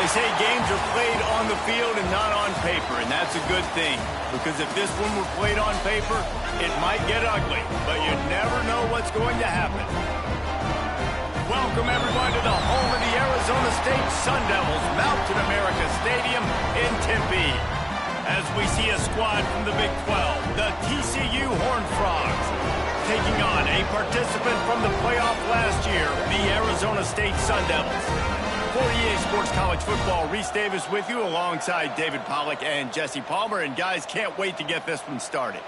say games are played on the field and not on paper, and that's a good thing. Because if this one were played on paper, it might get ugly, but you never know what's going to happen. Welcome, everyone, to the home of the Arizona State Sun Devils, Mountain America Stadium in Tempe. As we see a squad from the Big 12, the TCU Horned Frogs, taking on a participant from the playoff last year, the Arizona State Sun Devils. For EA Sports College Football, Reese Davis with you alongside David Pollack and Jesse Palmer. And guys, can't wait to get this one started.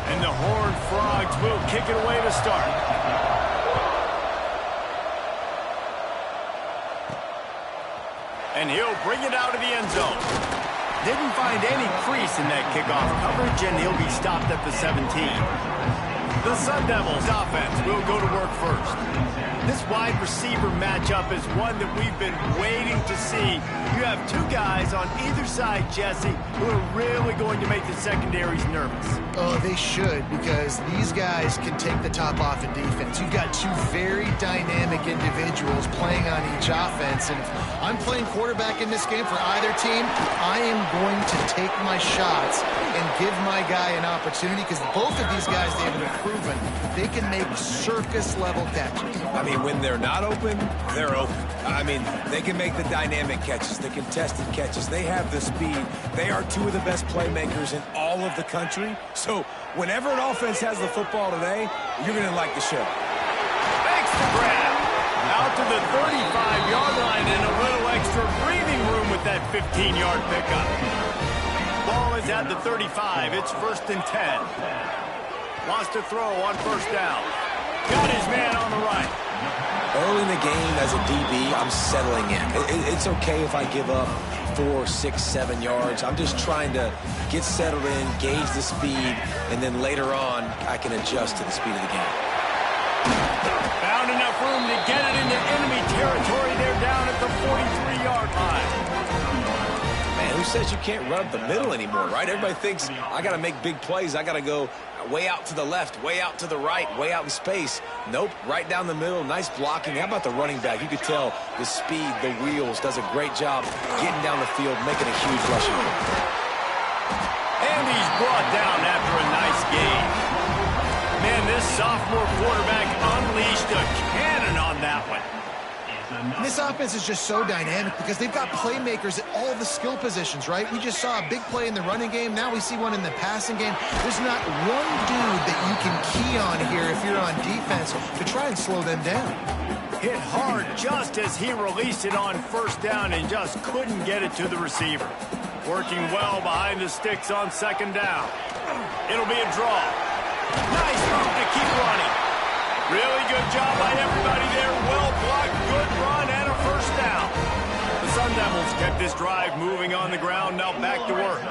And the Horned Frogs will kick it away to start. And he'll bring it out of the end zone. Didn't find any crease in that kickoff coverage, and he'll be stopped at the 17. The Sun Devils offense will go to work first. This wide receiver matchup is one that we've been waiting to see. You have two guys on either side, Jesse, who are really going to make the secondaries nervous. Oh, they should, because these guys can take the top off in defense. You've got two very dynamic individuals playing on each offense, and if I'm playing quarterback in this game for either team, I am going to take my shots and give my guy an opportunity, because both of these guys, they have proven they can make circus-level catches. I mean, when they're not open, they're open. I mean, they can make the dynamic catches, the contested catches. They have the speed. They are two of the best playmakers in all of the country. So whenever an offense has the football today, you're going to like the show. Thanks to grab. Out to the 35-yard line and a little extra breathing room with that 15-yard pickup. Ball is at the 35. It's 1st and 10. Wants to throw on first down. Got his man on the right. Early in the game, as a DB, I'm settling in. It's okay if I give up 4, 6, 7 yards. I'm just trying to get settled in, gauge the speed, and then later on, I can adjust to the speed of the game. Found enough room to get it into enemy territory. They're down at the 43-yard line. Man, who says you can't run up the middle anymore, right? Everybody thinks I got to make big plays. I got to go way out to the left, way out to the right, way out in space. Nope, right down the middle, nice blocking. How about the running back? You could tell the speed, the wheels, does a great job getting down the field, making a huge rushing play. And he's brought down after a nice gain. Man, this sophomore quarterback unleashed a cannon on that one. This offense is just so dynamic because they've got playmakers at all the skill positions, right? We just saw a big play in the running game. Now we see one in the passing game. There's not one dude that you can key on here if you're on defense to try and slow them down. Hit hard just as he released it on first down and just couldn't get it to the receiver. Working well behind the sticks on second down. It'll be a draw. Nice move to keep running. Really good job by everybody there. Well blocked, good run, and a first down. The Sun Devils kept this drive moving on the ground. Now back to work.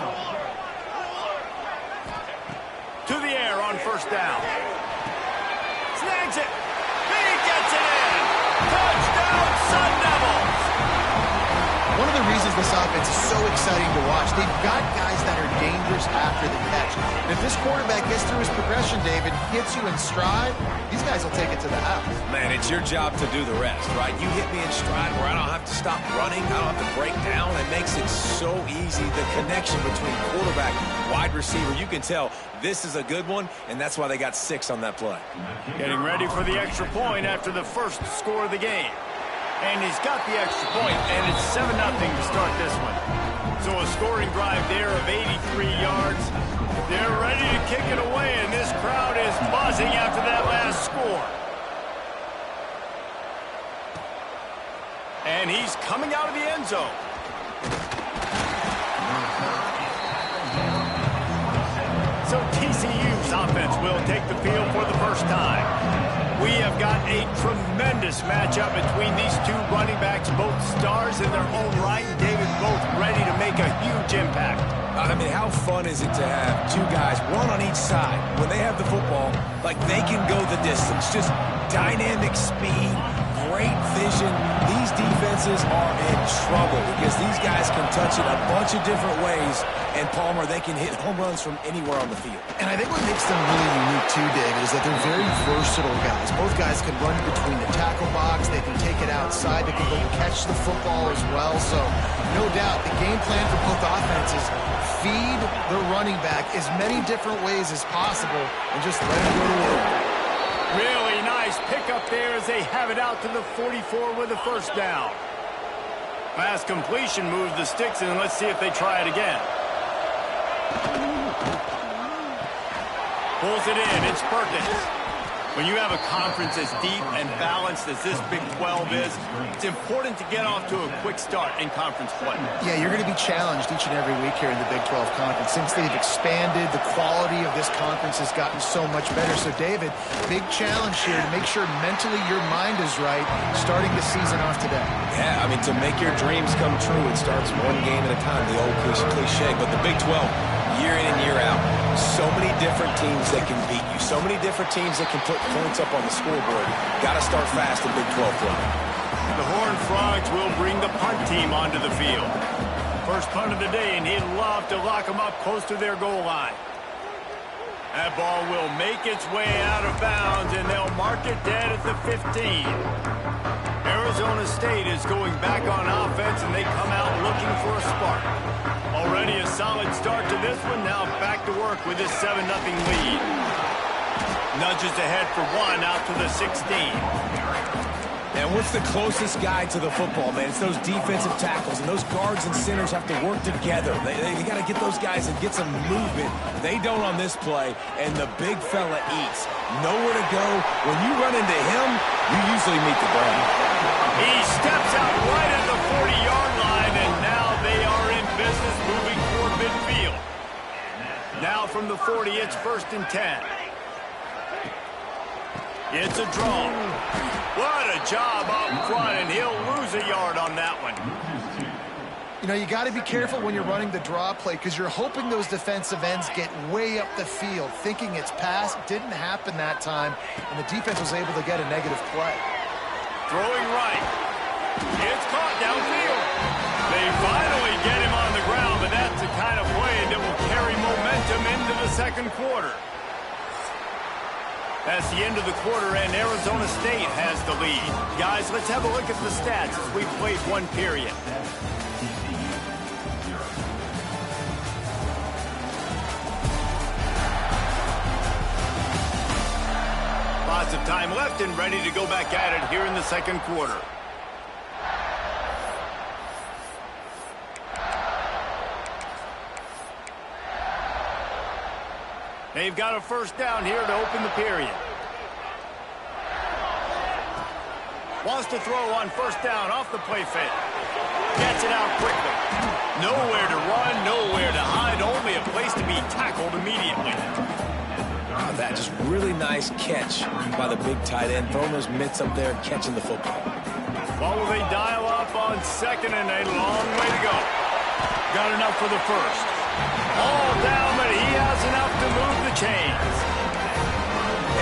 To the air on first down. Snags it. He gets it in. Touchdown, Sun Devils. One of the reasons this offense is so exciting to watch, they've got guys that are dangerous after the catch. And if this quarterback gets through his progression, David, hits you in stride, these guys will take it to the house. Man, it's your job to do the rest, right? You hit me in stride where I don't have to stop running, I don't have to break down. It makes it so easy. The connection between quarterback, wide receiver, you can tell this is a good one, and that's why they got 6 on that play. Getting ready for the extra point after the first score of the game. And he's got the extra point, and it's 7-0 to start this one. So a scoring drive there of 83 yards. They're ready to kick it away, and this crowd is buzzing after that last score. And he's coming out of the end zone. So TCU's offense will take the field for the first time. We have got a tremendous matchup between these two running backs, both stars in their own right. David, both ready to make a huge impact. I mean, how fun is it to have two guys, one on each side, when they have the football, like they can go the distance. Just dynamic speed, great vision. These defenses defenses are in trouble because these guys can touch it a bunch of different ways, and Palmer, they can hit home runs from anywhere on the field. And I think what makes them really unique too, David, is that they're very versatile guys. Both guys can run between the tackle box. They can take it outside. They can go catch the football as well. So no doubt the game plan for both offenses, feed the running back as many different ways as possible and just let him go to work. Really nice pickup there as they have it out to the 44 with a first down. Pass completion moves the sticks, and let's see if they try it again. Pulls it in. It's Perkins. When you have a conference as deep and balanced as this Big 12 is, it's important to get off to a quick start in conference play. Yeah, you're going to be challenged each and every week here in the Big 12 Conference. Since they've expanded, the quality of this conference has gotten so much better. So, David, big challenge here to make sure mentally your mind is right starting the season off today. Yeah, I mean, to make your dreams come true, it starts one game at a time, the old cliche. But the Big 12, year in and year out, so many different teams that can beat you, so many different teams that can put points up on the scoreboard. Got to start fast in Big 12 play. The Horned Frogs will bring the punt team onto the field. First punt of the day, and he'd love to lock them up close to their goal line. That ball will make its way out of bounds, and they'll mark it dead at the 15. Arizona State is going back on offense, and they come out looking for a spark. Already a solid start to this one. Now back to work with this 7-0 lead. Nudges ahead for one out to the 16. And what's the closest guy to the football, man? It's those defensive tackles, and those guards and centers have to work together. They got to get those guys and get some movement. They don't on this play, and the big fella eats. Nowhere to go. When you run into him, you usually meet the ground. He steps out right at the 40-yard line, and now they are in business moving toward midfield. Now from the 40, it's 1st and 10. It's a draw. What a job up front, and he'll lose a yard on that one. You know, you got to be careful when you're running the draw play because you're hoping those defensive ends get way up the field, thinking it's pass. Didn't happen that time, and the defense was able to get a negative play. Throwing right. It's caught downfield. They finally get him on the ground, but that's the kind of play that will carry momentum into the second quarter. That's the end of the quarter, and Arizona State has the lead. Guys, let's have a look at the stats as we've played one period. Lots of time left and ready to go back at it here in the second quarter. They've got a first down here to open the period. Wants to throw on first down off the play fake. Gets it out quickly. Nowhere to run, nowhere to hide, only a place to be tackled immediately. That just really nice catch by the big tight end, throwing those mitts up there and catching the football. Well, will they dial up on second and a long way to go? Got enough for the first. All down, but he has enough to move the chains.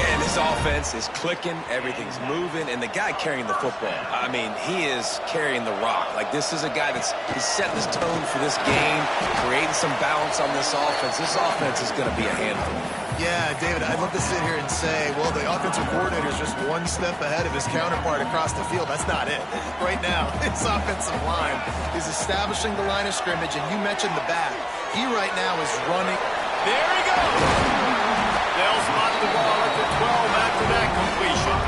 And this offense is clicking, everything's moving, and the guy carrying the football, I mean, he is carrying the rock. Like, this is a guy he's setting this tone for this game, creating some balance on this offense. This offense is going to be a handful. Yeah, David, I'd love to sit here and say, well, the offensive coordinator is just one step ahead of his counterpart across the field. That's not it. Right now, his offensive line is establishing the line of scrimmage, and you mentioned the back. He right now is running. There he goes. They'll spot the ball at the 12 after that completion.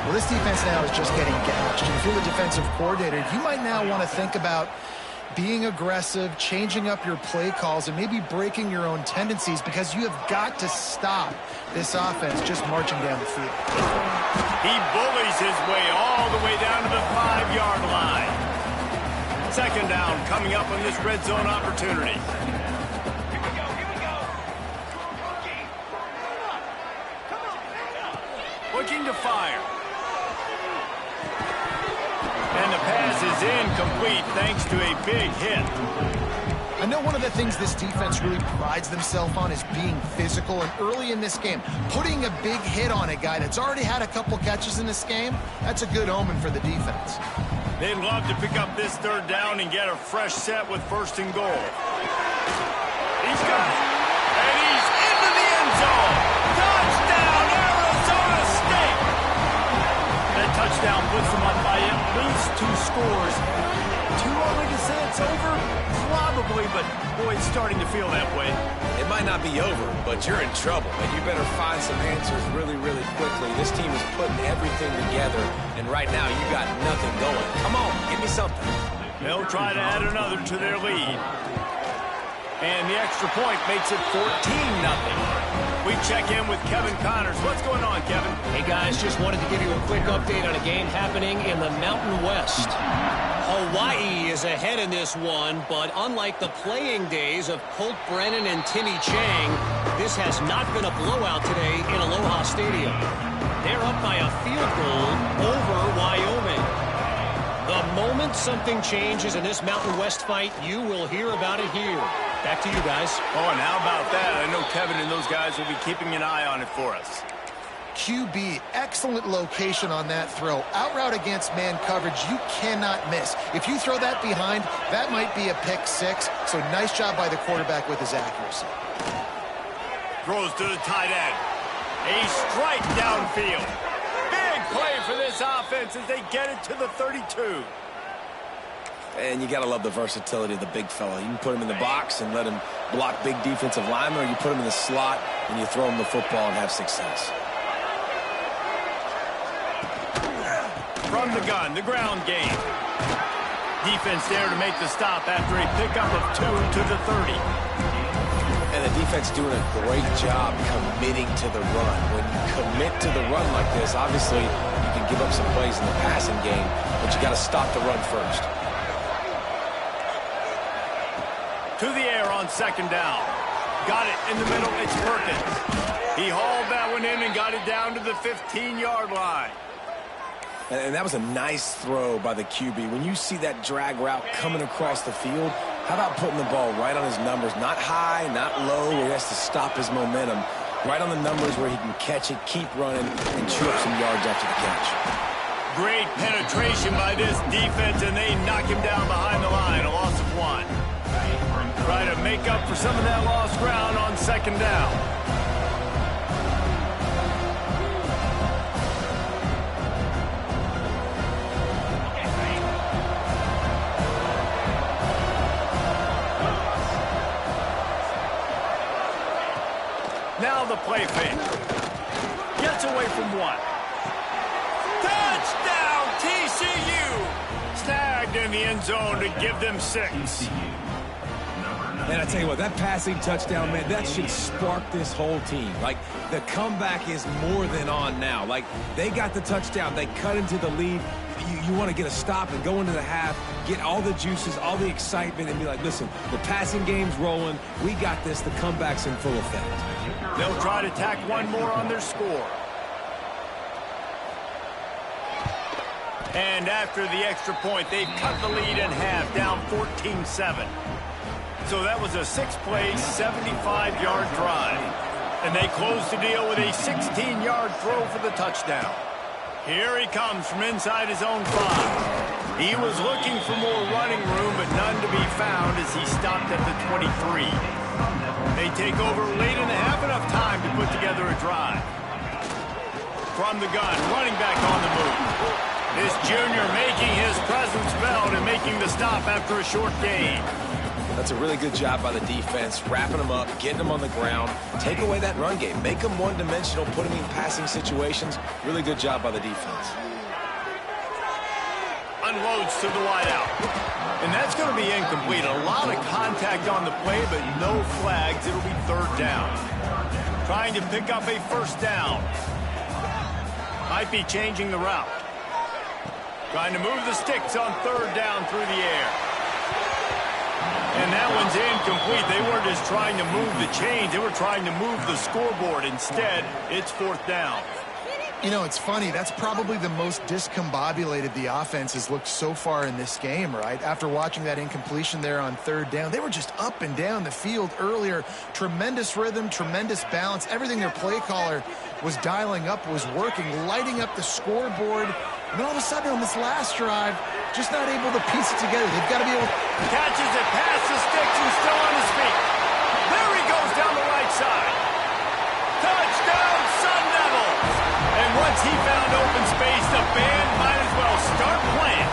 Well, this defense now is just getting gashed. And if you're the defensive coordinator, you might now want to think about being aggressive, changing up your play calls, and maybe breaking your own tendencies because you have got to stop this offense just marching down the field. He bullies his way all the way down to the 5-yard line. Second down coming up on this red zone opportunity. Looking to fire. And the pass is incomplete thanks to a big hit. I know one of the things this defense really prides themselves on is being physical, and early in this game, putting a big hit on a guy that's already had a couple catches in this game, that's a good omen for the defense. They'd love to pick up this third down and get a fresh set with first and goal. He's got it. And he's into the end zone. Touchdown, Arizona State. That touchdown puts them up by at least 2 scores. Too early to say it's over? Probably, but boy, it's starting to feel that way. It might not be over, but you're in trouble, and you better find some answers really, really quickly. This team is putting everything together, and right now you got nothing going. Come on, give me something. They'll try to add another to their lead. And the extra point makes it 14-0. We check in with Kevin Connors. What's going on, Kevin? Hey, guys, just wanted to give you a quick update on a game happening in the Mountain West. Hawaii is ahead in this one, but unlike the playing days of Colt Brennan and Timmy Chang, this has not been a blowout today in Aloha Stadium. They're up by a field goal over Wyoming. The moment something changes in this Mountain West fight, you will hear about it here. Back to you guys. Oh, and how about that? I know Kevin and those guys will be keeping an eye on it for us. QB, excellent location on that throw. Out route against man coverage, you cannot miss. If you throw that behind, that might be a pick 6. So nice job by the quarterback with his accuracy. Throws to the tight end. A strike downfield. Big play for this offense as they get it to the 32. And you got to love the versatility of the big fella. You can put him in the box and let him block big defensive linemen, or you put him in the slot and you throw him the football and have success. From the gun, the ground game. Defense there to make the stop after a pickup of 2 to the 30. And the defense doing a great job committing to the run. When you commit to the run like this, obviously you can give up some plays in the passing game, but you got to stop the run first. To the air on second down. Got it in the middle. It's Perkins. He hauled that one in and got it down to the 15-yard line. And that was a nice throw by the QB. When you see that drag route coming across the field, how about putting the ball right on his numbers? Not high, not low, where he has to stop his momentum. Right on the numbers where he can catch it, keep running, and chew up some yards after the catch. Great penetration by this defense, and they knock him down behind the line. A loss of 1. Try to make up for some of that lost ground on second down. Now the play fake. Gets away from 1. Touchdown, TCU! Snagged in the end zone to give them 6. And I tell you what, that passing touchdown, man, that should spark this whole team. Like, the comeback is more than on now. Like, they got the touchdown. They cut into the lead. You want to get a stop and go into the half, get all the juices, all the excitement, and be like, listen, the passing game's rolling. We got this. The comeback's in full effect. They'll try to tack one more on their score. And after the extra point, they've cut the lead in half, down 14-7. So that was a 6-play, 75-yard drive. And they close the deal with a 16-yard throw for the touchdown. Here he comes from inside his own 5. He was looking for more running room, but none to be found as he stopped at the 23. They take over late in the half, enough time to put together a drive. From the gun, running back on the move. This junior making his presence felt and making the stop after a short gain. That's a really good job by the defense, wrapping them up, getting them on the ground. Take away that run game. Make them one-dimensional, put them in passing situations. Really good job by the defense. Unloads to the wideout. And that's going to be incomplete. A lot of contact on the play, but no flags. It'll be third down. Trying to pick up a first down. Might be changing the route. Trying to move the sticks on third down through the air. And that one's incomplete. They weren't just trying to move the chains. They were trying to move the scoreboard. Instead, it's fourth down. You know, it's funny. That's probably the most discombobulated the offense has looked so far in this game, right? After watching that incompletion there on third down, they were just up and down the field earlier. Tremendous rhythm, tremendous balance. Everything their play caller was dialing up was working, lighting up the scoreboard. And then all of a sudden on this last drive, just not able to piece it together. They've got to be able to... Catches it past the sticks and still on his feet. There he goes down the right side. Touchdown, Sun Devils! And once he found open space, the band might as well start playing.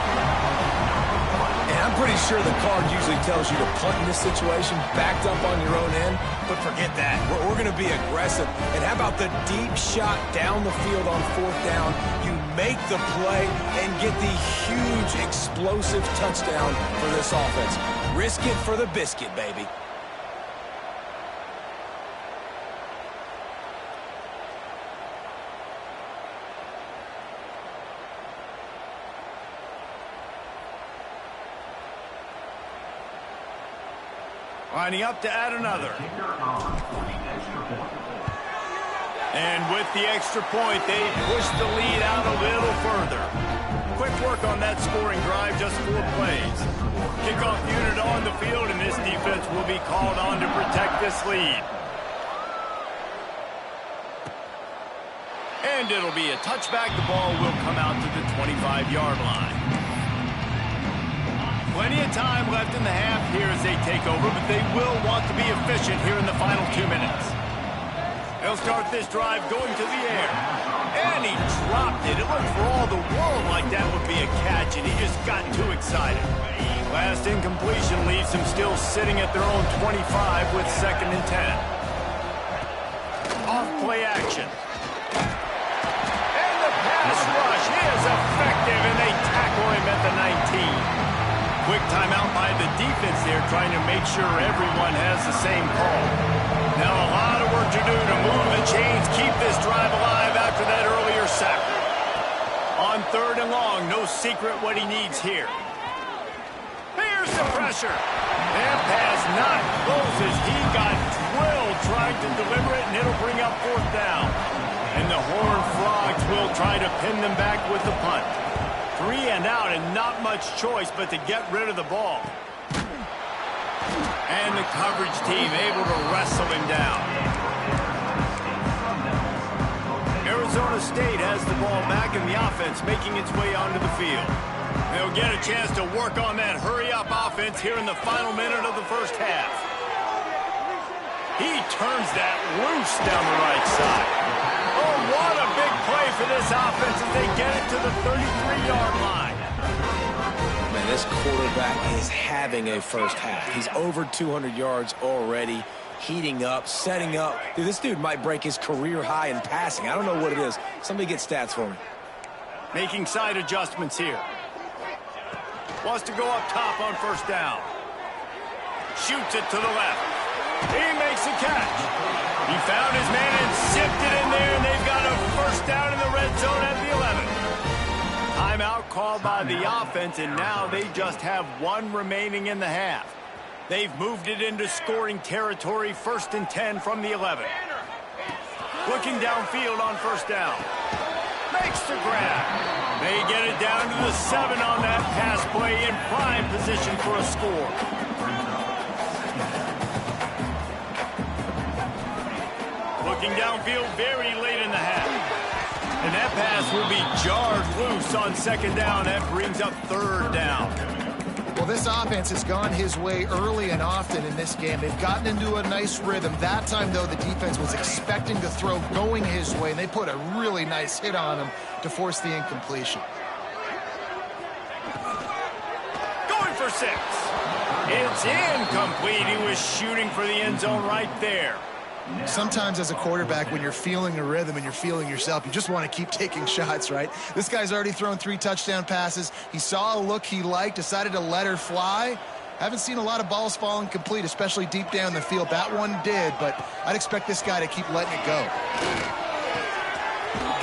And I'm pretty sure the card usually tells you to punt in this situation, backed up on your own end, but forget that. We're going to be aggressive. And how about the deep shot down the field on 4th down? You make the play and get the huge explosive touchdown for this offense. Risk it for the biscuit, baby. Lining up to add another. And with the extra point, they push the lead out a little further. Quick work on that scoring drive, just 4 plays. Kickoff unit on the field, and this defense will be called on to protect this lead. And it'll be a touchback. The ball will come out to the 25-yard line. Plenty of time left in the half here as they take over, but they will want to be efficient here in the final 2 minutes. They'll start this drive going to the air. And he dropped it. It looked for all the world like that would be a catch, and he just got too excited. Last incompletion leaves them still sitting at their own 25 with 2nd and 10. Off play action. And the pass rush is effective, and they tackle him at the 19. Quick timeout by the defense there, trying to make sure everyone has the same call. Now a lot of work to do to move the chains, keep this drive alive after that earlier sack. On 3rd and long, no secret what he needs here. Here's the pressure. That pass not close as he got drilled trying to deliver it, and it'll bring up 4th down. And the Horned Frogs will try to pin them back with the punt. 3 and out, and not much choice but to get rid of the ball. And the coverage team able to wrestle him down. Arizona State has the ball back, and the offense making its way onto the field. They'll get a chance to work on that hurry-up offense here in the final minute of the first half. He turns that loose down the right side. Oh, what a big play for this offense as they get it to the 33-yard line. Man, this quarterback is having a first half. He's over 200 yards already, heating up, setting up. Dude, this dude might break his career high in passing. I don't know what it is. Somebody get stats for me. Making side adjustments here. Wants to go up top on 1st down. Shoots it to the left. He makes a catch. He found his man and zipped it in there, and they've got a 1st down in the red zone at the 11. Timeout called by the offense, and now they just have 1 remaining in the half. They've moved it into scoring territory, 1st and 10 from the 11. Looking downfield on 1st down. Makes the grab. They get it down to the 7 on that pass play in prime position for a score. Looking downfield very late in the half. And that pass will be jarred loose on 2nd down. That brings up 3rd down. Well, this offense has gone his way early and often in this game. They've gotten into a nice rhythm. That time, though, the defense was expecting the throw going his way, and they put a really nice hit on him to force the incompletion. Going for 6. It's incomplete. He was shooting for the end zone right there. Sometimes as a quarterback, when you're feeling a rhythm and you're feeling yourself, you just want to keep taking shots, right? This guy's already thrown 3 touchdown passes. He saw a look he liked, decided to let her fly. Haven't seen a lot of balls falling complete, especially deep down the field. That one did, but I'd expect this guy to keep letting it go.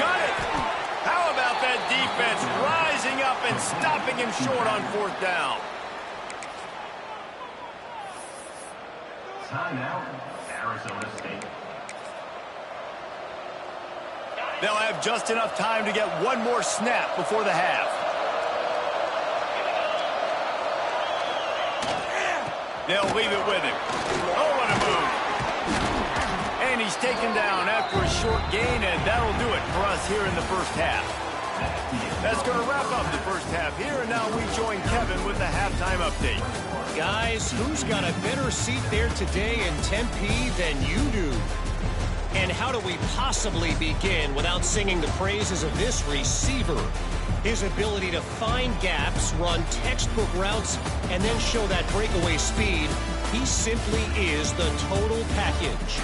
Got it. How about that defense rising up and stopping him short on 4th down? Timeout, Arizona State. They'll have just enough time to get 1 more snap before the half. They'll leave it with him. Oh, what a move. And he's taken down after a short gain, and that'll do it for us here in the first half. That's going to wrap up the first half here, and now we join Kevin with the halftime update. Guys, who's got a better seat there today in Tempe than you do? And how do we possibly begin without singing the praises of this receiver? His ability to find gaps, run textbook routes, and then show that breakaway speed, he simply is the total package.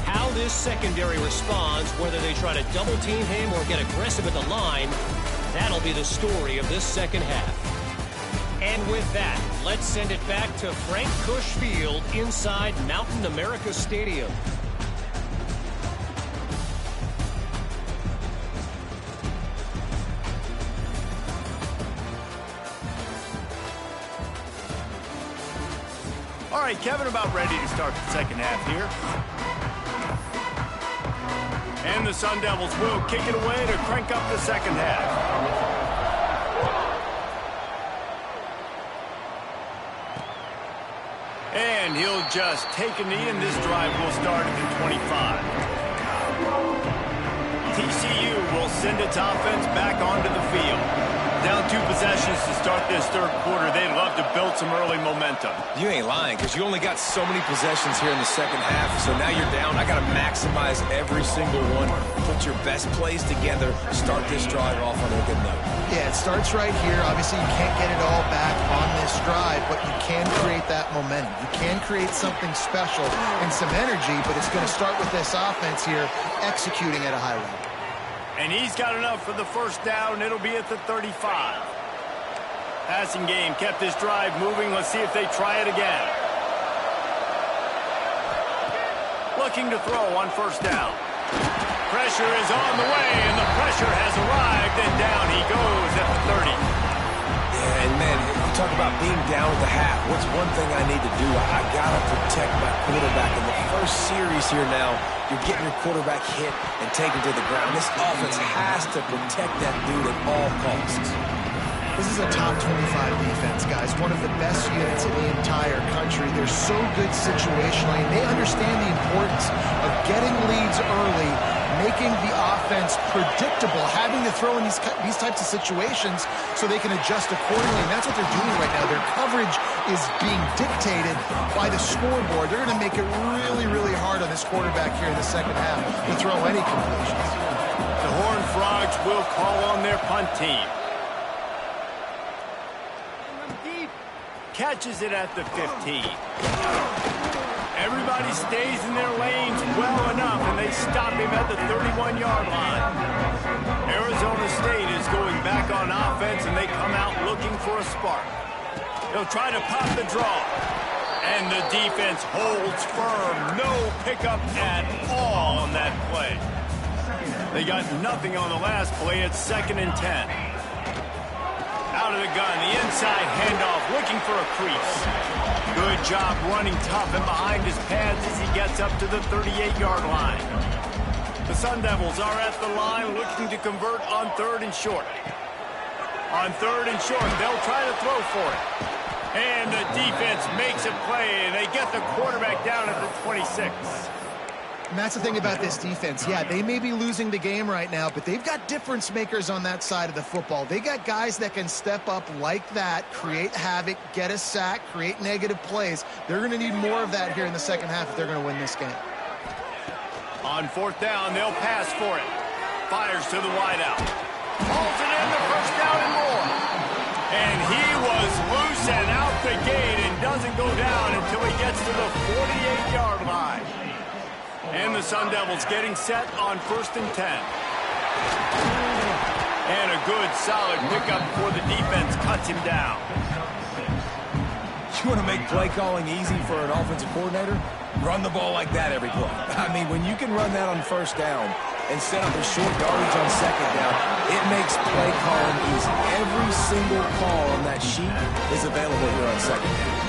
How this secondary responds, whether they try to double team him or get aggressive at the line, that'll be the story of this second half. And with that, let's send it back to Frank Cush Field inside Mountain America Stadium. All right, Kevin, about ready to start the second half here. And the Sun Devils will kick it away to crank up the second half. And he'll just take a knee, and this drive will start at the 25. TCU will send its offense back onto the field. Down 2 possessions to start this third quarter. They'd love to build some early momentum. You ain't lying, because you only got so many possessions here in the second half. So now you're down. I got to maximize every single one. Put your best plays together. Start this drive off on a good note. Yeah, it starts right here. Obviously, you can't get it all back on this drive, but you can create that momentum. You can create something special and some energy, but it's going to start with this offense here executing at a high level. And he's got enough for the first down. It'll be at the 35. Passing game kept this drive moving. Let's see if they try it again. Looking to throw on first down. Pressure is on the way, and the pressure has arrived, and down he goes at the 30. Yeah, and man, you talk about being down at the half. What's one thing I need to do? I got to protect my quarterback. In the first series here now, you're getting your quarterback hit and taken to the ground. This offense has to protect that dude at all costs. This is a top 25 defense, guys. One of the best units in the entire country. They're so good situationally, and they understand the importance of getting leads early, making the offense predictable, having to throw in these types of situations so they can adjust accordingly. And that's what they're doing right now. Their coverage is being dictated by the scoreboard. They're going to make it really, really hard on this quarterback here in the second half to throw any completions. The Horned Frogs will call on their punt team. Catches it at the 15. Everybody stays in their lanes well enough, and they stop him at the 31-yard line. Arizona State is going back on offense, and they come out looking for a spark. They'll try to pop the draw. And the defense holds firm. No pickup at all on that play. They got nothing on the last play. It's 2nd and 10. Out of the gun, the inside handoff, looking for a crease. Good job running tough and behind his pads as he gets up to the 38-yard line. The Sun Devils are at the line looking to convert on 3rd and short. On 3rd and short, they'll try to throw for it. And the defense makes a play, and they get the quarterback down at the 26. And that's the thing about this defense. Yeah, they may be losing the game right now, but they've got difference makers on that side of the football. They got guys that can step up like that, create havoc, get a sack, create negative plays. They're going to need more of that here in the second half if they're going to win this game. On 4th down, they'll pass for it. Fires to the wideout. Holds it in, the first down and more. And he was loose and out the gate and doesn't go down until he gets to the 48-yard line. And the Sun Devils getting set on 1st and 10. And a good, solid pickup before the defense cuts him down. You want to make play calling easy for an offensive coordinator? Run the ball like that every play. I mean, when you can run that on 1st down and set up a short yardage on 2nd down, it makes play calling easy. Every single call on that sheet is available here on 2nd down.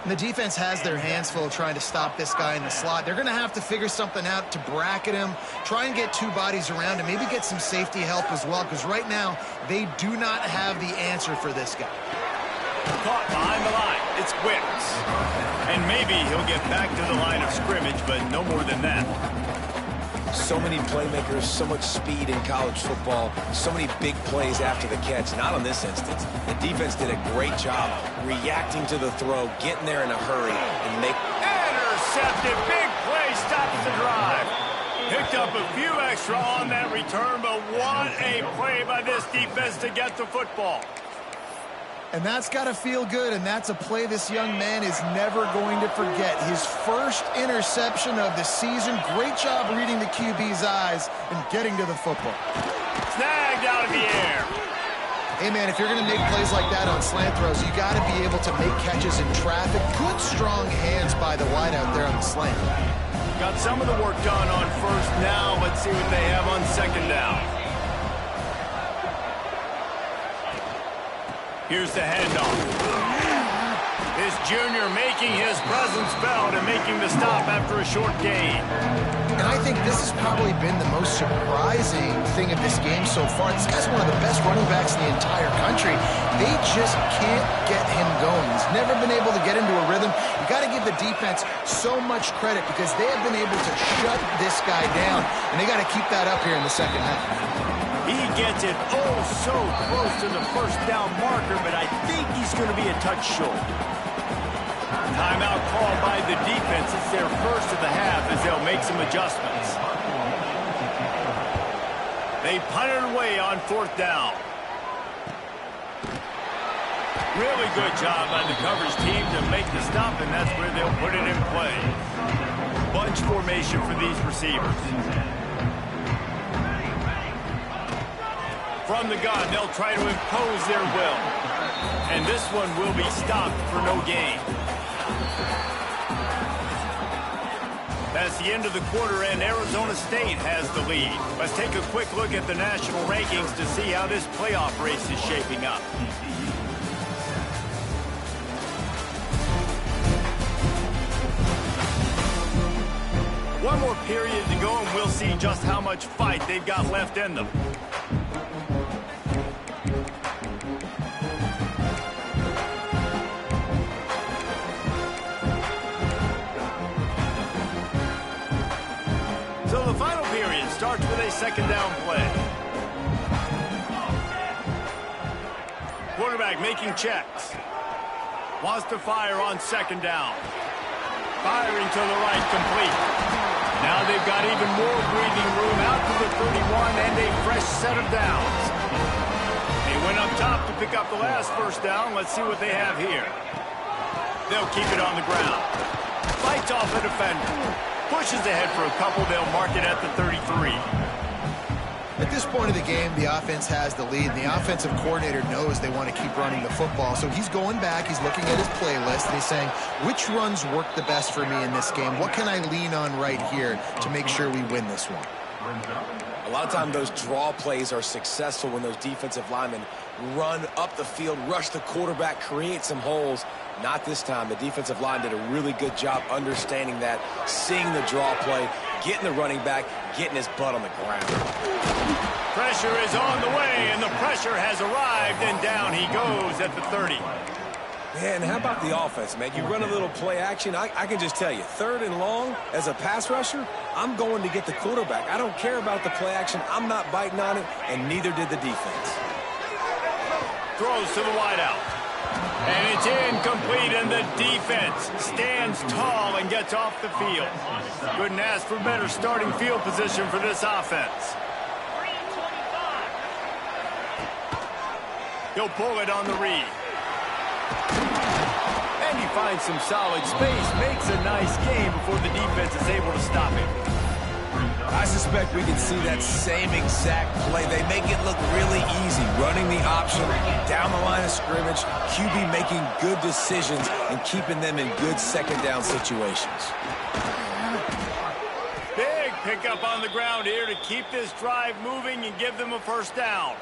And the defense has their hands full trying to stop this guy in the slot. They're going to have to figure something out to bracket him, try and get 2 bodies around him, maybe get some safety help as well, because right now they do not have the answer for this guy. Caught behind the line. It's Wicks. And maybe he'll get back to the line of scrimmage, but no more than that. So many playmakers, so much speed in college football, so many big plays after the catch. Not on this instance. The defense did a great job reacting to the throw, getting there in a hurry, and make... Intercepted. Big play stops the drive. Picked up a few extra on that return, but what a play by this defense to get the football. And that's got to feel good, and that's a play this young man is never going to forget. His first interception of the season. Great job reading the QB's eyes and getting to the football. Snagged out of the air. Hey, man, if you're going to make plays like that on slant throws, you got to be able to make catches in traffic. Good, strong hands by the wideout there on the slant. Got some of the work done on first. Now let's see what they have on second down. Here's the handoff. This junior making his presence felt and making the stop after a short gain. And I think this has probably been the most surprising thing of this game so far. This guy's one of the best running backs in the entire country. They just can't get him going. He's never been able to get into a rhythm. You got to give the defense so much credit because they have been able to shut this guy down, and they got to keep that up here in the second half. He gets it oh so close to the first down marker, but I think he's going to be a touch short. Timeout called by the defense. It's their first of the half as they'll make some adjustments. They punt it away on fourth down. Really good job by the coverage team to make the stop, and that's where they'll put it in play. Bunch formation for these receivers. From the gun, they'll try to impose their will. And this one will be stopped for no gain. That's the end of the quarter, and Arizona State has the lead. Let's take a quick look at the national rankings to see how this playoff race is shaping up. One more period to go, and we'll see just how much fight they've got left in them. So the final period starts with a second down play. Quarterback making checks. Wants to fire on second down. Firing to the right, complete. Now they've got even more breathing room out to the 31 and a fresh set of downs. They went up top to pick up the last first down. Let's see what they have here. They'll keep it on the ground. Fights off a defender. Pushes ahead for a couple. They'll mark it at the 33. At this point of the game, the offense has the lead, and the offensive coordinator knows they want to keep running the football. So he's going back, he's looking at his playlist, and he's saying, which runs work the best for me in this game? What can I lean on right here to make sure we win this one? A lot of times those draw plays are successful when those defensive linemen run up the field, rush the quarterback, create some holes. Not this time. The defensive line did a really good job understanding that, seeing the draw play, getting the running back, getting his butt on the ground. Pressure is on the way, and the pressure has arrived, and down he goes at the 30. Man, how about the offense, man? You run a little play action. I can just tell you, third and long, as a pass rusher, I'm going to get the quarterback. I don't care about the play action. I'm not biting on it, and neither did the defense. Throws to the wideout. And it's incomplete, and the defense stands tall and gets off the field. Couldn't ask for better starting field position for this offense. He'll pull it on the read. And he finds some solid space, makes a nice game before the defense is able to stop him. I suspect we can see that same exact play. They make it look really easy, running the option down the line of scrimmage, QB making good decisions and keeping them in good second down situations. Big pickup on the ground here to keep this drive moving and give them a first down.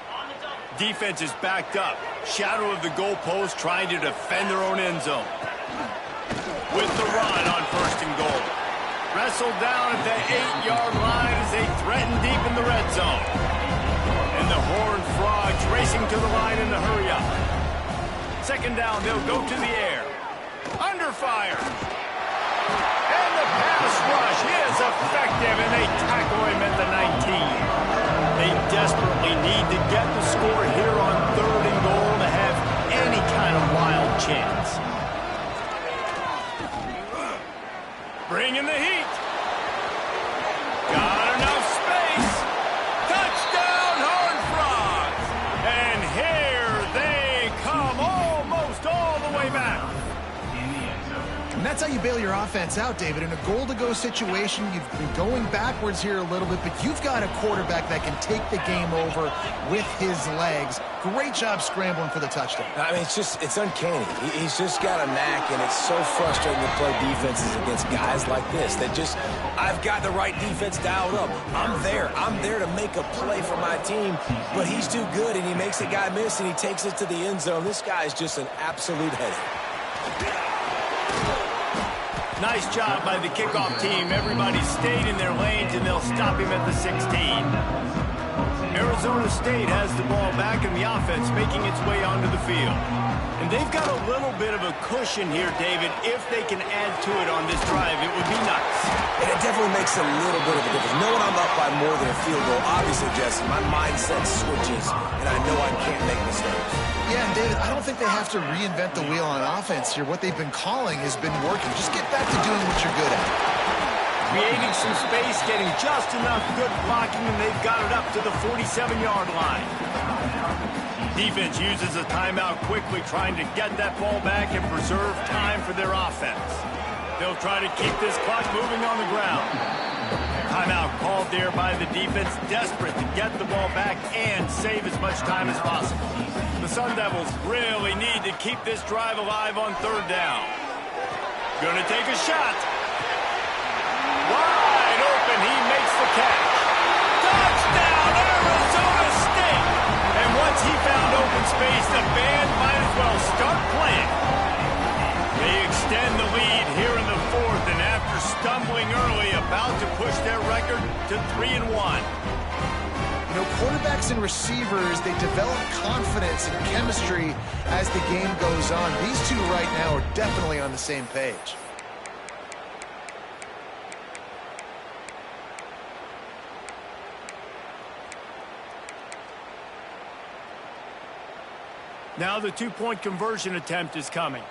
Defense is backed up. Shadow of the goalpost trying to defend their own end zone. With the run on first and goal. Wrestled down at the 8-yard line as they threaten deep in the red zone. And the Horned Frogs racing to the line in the hurry up. Second down, they'll go to the air. Under fire. And the pass rush is effective, and they tackle him at the 19. They desperately need to get the score here on 3rd and goal to have any kind of wild chance. Bring in the heat. Got enough space. Touchdown, Horned Frogs. And here they come almost all the way back. And that's how you bail your offense out, David. In a goal-to-go situation, you've been going backwards here a little bit, but you've got a quarterback that can take the game over with his legs. Great job scrambling for the touchdown. I mean, it's uncanny. He's just got a knack, and it's so frustrating to play defenses against guys like this that just, I've got the right defense dialed up. I'm there to make a play for my team, but he's too good, and he makes a guy miss, and he takes it to the end zone. This guy is just an absolute headache. Nice job by the kickoff team. Everybody stayed in their lanes, and they'll stop him at the 16. Arizona State has the ball back, and the offense making its way onto the field. And they've got a little bit of a cushion here, David. If they can add to it on this drive, it would be nice. And it definitely makes a little bit of a difference. Knowing I'm up by more than a field goal, obviously, Jesse, my mindset switches, and I know I can't make mistakes. Yeah, and David, I don't think they have to reinvent the wheel on offense here. What they've been calling has been working. Just get back to doing what you're good at. Creating some space, getting just enough good blocking, and they've got it up to the 47-yard line. Defense uses a timeout quickly, trying to get that ball back and preserve time for their offense. They'll try to keep this clock moving on the ground. Timeout called there by the defense, desperate to get the ball back and save as much time as possible. The Sun Devils really need to keep this drive alive on 3rd down. Gonna take a shot. Wide open, he makes the catch. Touchdown, Arizona State! And once he found open space, the band might as well start playing. They extend the lead here in the 4th, and after stumbling early, about to push their record to 3-1. You know, quarterbacks and receivers, they develop confidence and chemistry as the game goes on. These two right now are definitely on the same page. Now the 2-point conversion attempt is coming.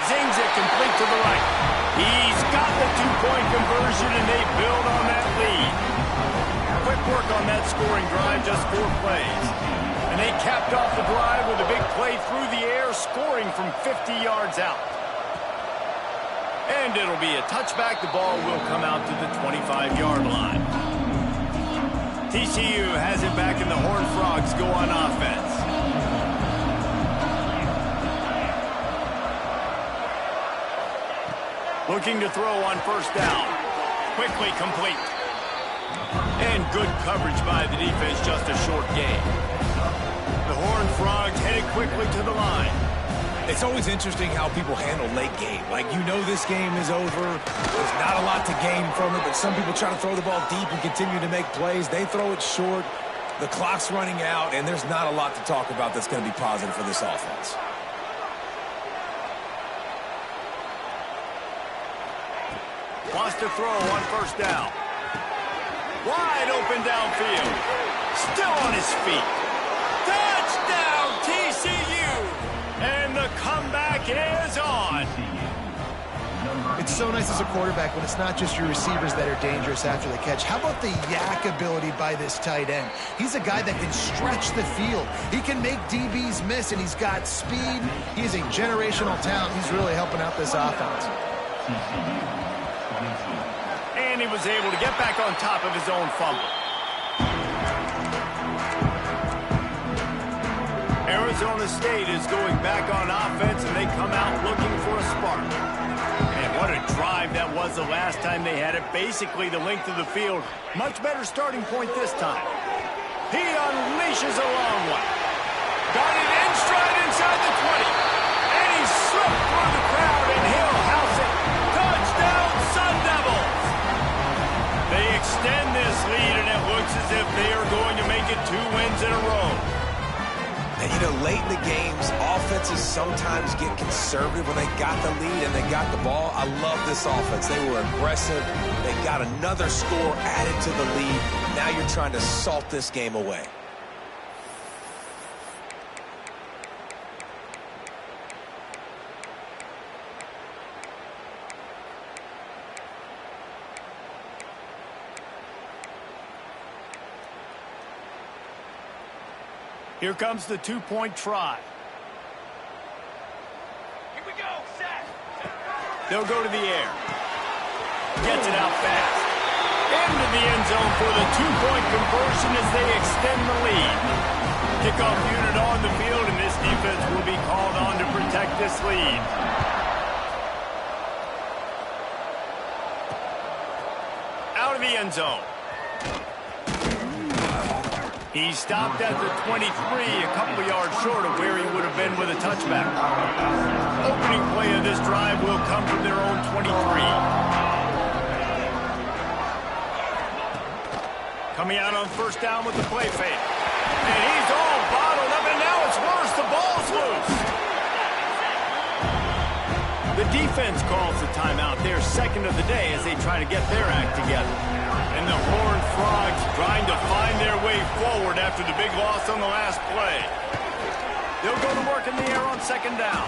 Zings it complete to the right. He's got the 2-point conversion, and they build on that lead. Quick work on that scoring drive, just 4 plays. And they capped off the drive with a big play through the air, scoring from 50 yards out. And it'll be a touchback. The ball will come out to the 25-yard line. TCU has it back, and the Horned Frogs go on offense. Looking to throw on 1st down. Quickly complete. And good coverage by the defense, just a short gain. The Horned Frogs headed quickly to the line. It's always interesting how people handle late game. Like, you know this game is over. There's not a lot to gain from it, but some people try to throw the ball deep and continue to make plays. They throw it short. The clock's running out, and there's not a lot to talk about that's going to be positive for this offense. Wants to throw on 1st down. Wide open downfield. Still on his feet. Touchdown, TCU! And the comeback is on. It's so nice as a quarterback when it's not just your receivers that are dangerous after the catch. How about the yak ability by this tight end? He's a guy that can stretch the field. He can make DBs miss, and he's got speed. He's a generational talent. He's really helping out this offense. And he was able to get back on top of his own fumble. Arizona State is going back on offense, and they come out looking for a spark. And what a drive that was the last time they had it. Basically the length of the field. Much better starting point this time. He unleashes a long one. Got it in stride inside the 20. And he slipped through the crowd, and he'll house it. Touchdown, Sun Devils! They extend this lead, and it looks as if they are going to make it 2 wins in a row. And, you know, late in the games, offenses sometimes get conservative when they got the lead and they got the ball. I love this offense. They were aggressive. They got another score added to the lead. Now you're trying to salt this game away. Here comes the two-point try. Here we go, set. They'll go to the air. Gets it out fast. Into the end zone for the two-point conversion as they extend the lead. Kickoff unit on the field, and this defense will be called on to protect this lead. Out of the end zone. He stopped at the 23, a couple of yards short of where he would have been with a touchback. Opening play of this drive will come from their own 23. Coming out on first down with the play fake. And he's all bottled up, and now it's worse. The ball's loose. The defense calls the timeout, their second of the day, as they try to get their act together. And the Horned Frogs trying to find their way forward after the big loss on the last play. They'll go to work in the air on second down.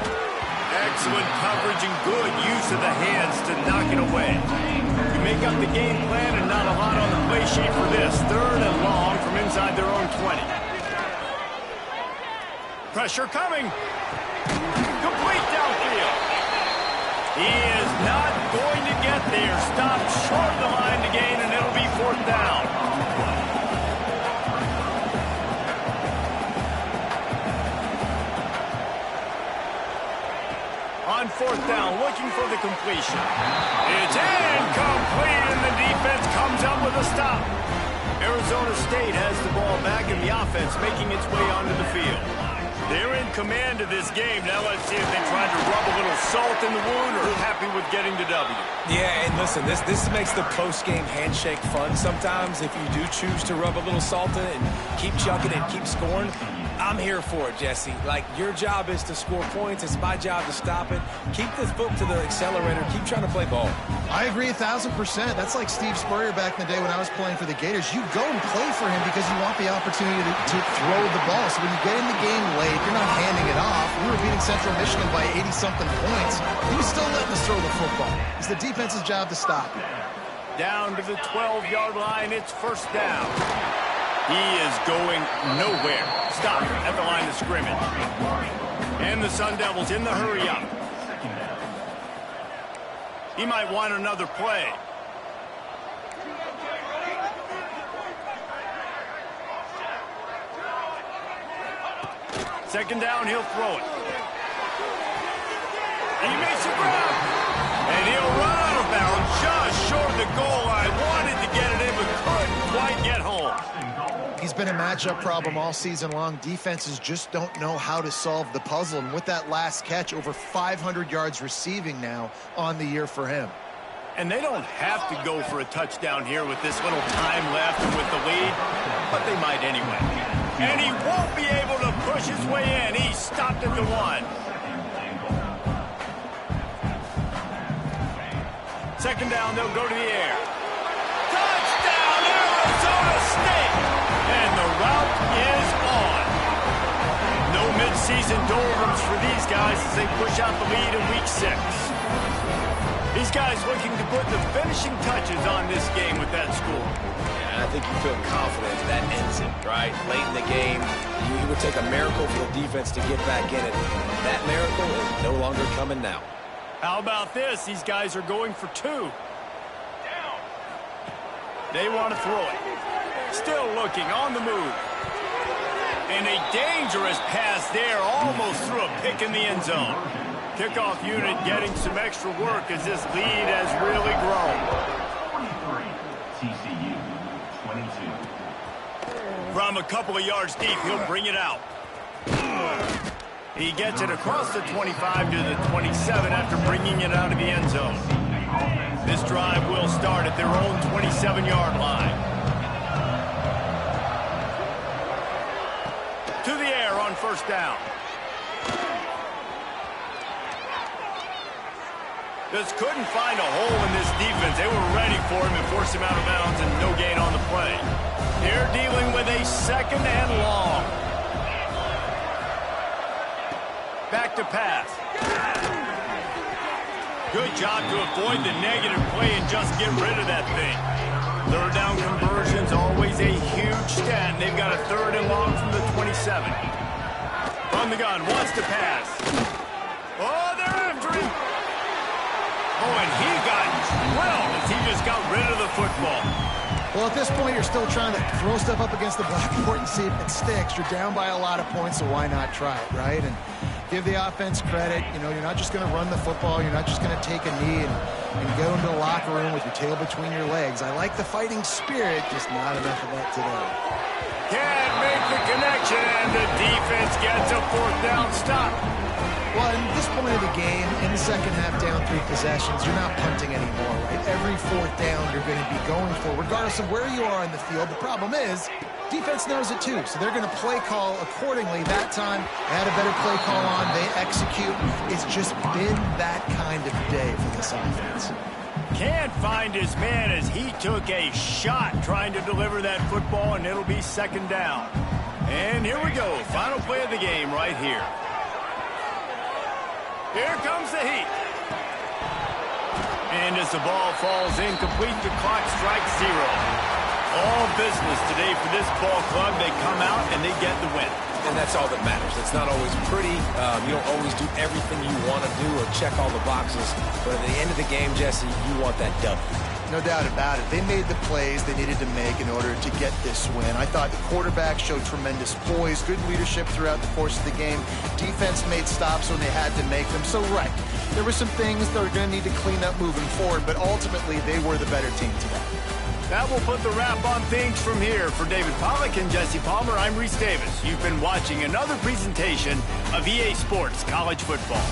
Excellent coverage and good use of the hands to knock it away. You make up the game plan and not a lot on the play sheet for this. Third and long from inside their own 20. Pressure coming. Complete downfield. He is not going to get there. Stopped short of the line to gain, and it'll be fourth down. On fourth down, looking for the completion. It's incomplete, and the defense comes up with a stop. Arizona State has the ball back, and the offense making its way onto the field. They're in command of this game. Now let's see if they try to rub a little salt in the wound or happy with getting the W. Yeah, and listen, this makes the post-game handshake fun sometimes if you do choose to rub a little salt in it and keep chucking and keep scoring. I'm here for it, Jesse. Like, your job is to score points. It's my job to stop it. Keep the foot to the accelerator. Keep trying to play ball. I agree 1,000%. That's like Steve Spurrier back in the day when I was playing for the Gators. You go and play for him because you want the opportunity to throw the ball. So when you get in the game late, you're not handing it off. We were beating Central Michigan by 80-something points. He was still letting us throw the football. It's the defense's job to stop it. Down to the 12-yard line. It's first down. He is going nowhere. Stop at the line of scrimmage. And the Sun Devils in the hurry-up. He might want another play. Second down, he'll throw it. He makes a grab. And he'll run out of bounds just short of the goal line. Wanted to get it in, but couldn't quite get home. He's been a matchup problem all season long. Defenses just don't know how to solve the puzzle. And with that last catch, over 500 yards receiving now on the year for him. And they don't have to go for a touchdown here with this little time left and with the lead, but they might anyway. And he won't be able to push his way in. He stopped at the 1. Second down, they'll go to the air. Touchdown, Arizona State! And the route is on. No midseason doldrums for these guys as they push out the lead in week 6. These guys looking to put the finishing touches on this game with that score. Yeah, I think you feel confident that ends it, right? Late in the game, it would take a miracle for the defense to get back in it. That miracle is no longer coming now. How about this? These guys are going for 2. They want to throw it. Still looking, on the move. And a dangerous pass there, almost threw a pick in the end zone. Kickoff unit getting some extra work as this lead has really grown. 23, TCU, 22. From a couple of yards deep, he'll bring it out. He gets it across the 25 to the 27 after bringing it out of the end zone. This drive will start at their own 27-yard line. to the air on first down. Just couldn't find a hole in this defense. They were ready for him and forced him out of bounds, and no gain on the play. They're dealing with a 2nd and long. Back to pass. Good job to avoid the negative play and just get rid of that thing. 3rd down conversion's always a huge stat, and they've got a 3rd and long from the 27. From the gun, wants to pass. Oh, they're after him. Oh, and he got drilled as he just got rid of the football. Well, at this point, you're still trying to throw stuff up against the blackboard and see if it sticks. You're down by a lot of points, so why not try it, right? And give the offense credit. You know, you're not just going to run the football. You're not just going to take a knee and go into the locker room with your tail between your legs. I like the fighting spirit, just not enough of that today. Can't make the connection, and the defense gets a 4th down stop. Well, at this point of the game, in the second half, down 3 possessions, you're not punting anymore, right? Every 4th down you're going to be going for, regardless of where you are in the field. The problem is, defense knows it too, so they're going to play call accordingly. That time, they had a better play call on. They execute. It's just been that kind of day for this offense. Can't find his man as he took a shot trying to deliver that football, and it'll be 2nd down. And here we go. Final play of the game right here. Here comes the heat. And as the ball falls incomplete, the clock strikes 0. All business today for this ball club. They come out and they get the win. And that's all that matters. It's not always pretty. You don't always do everything you want to do or check all the boxes. But at the end of the game, Jesse, you want that W. No doubt about it. They made the plays they needed to make in order to get this win. I thought the quarterback showed tremendous poise, good leadership throughout the course of the game. Defense made stops when they had to make them. So, right, there were some things that are going to need to clean up moving forward, but ultimately they were the better team today. That will put the wrap on things from here. For David Pollack and Jesse Palmer, I'm Reese Davis. You've been watching another presentation of EA Sports College Football.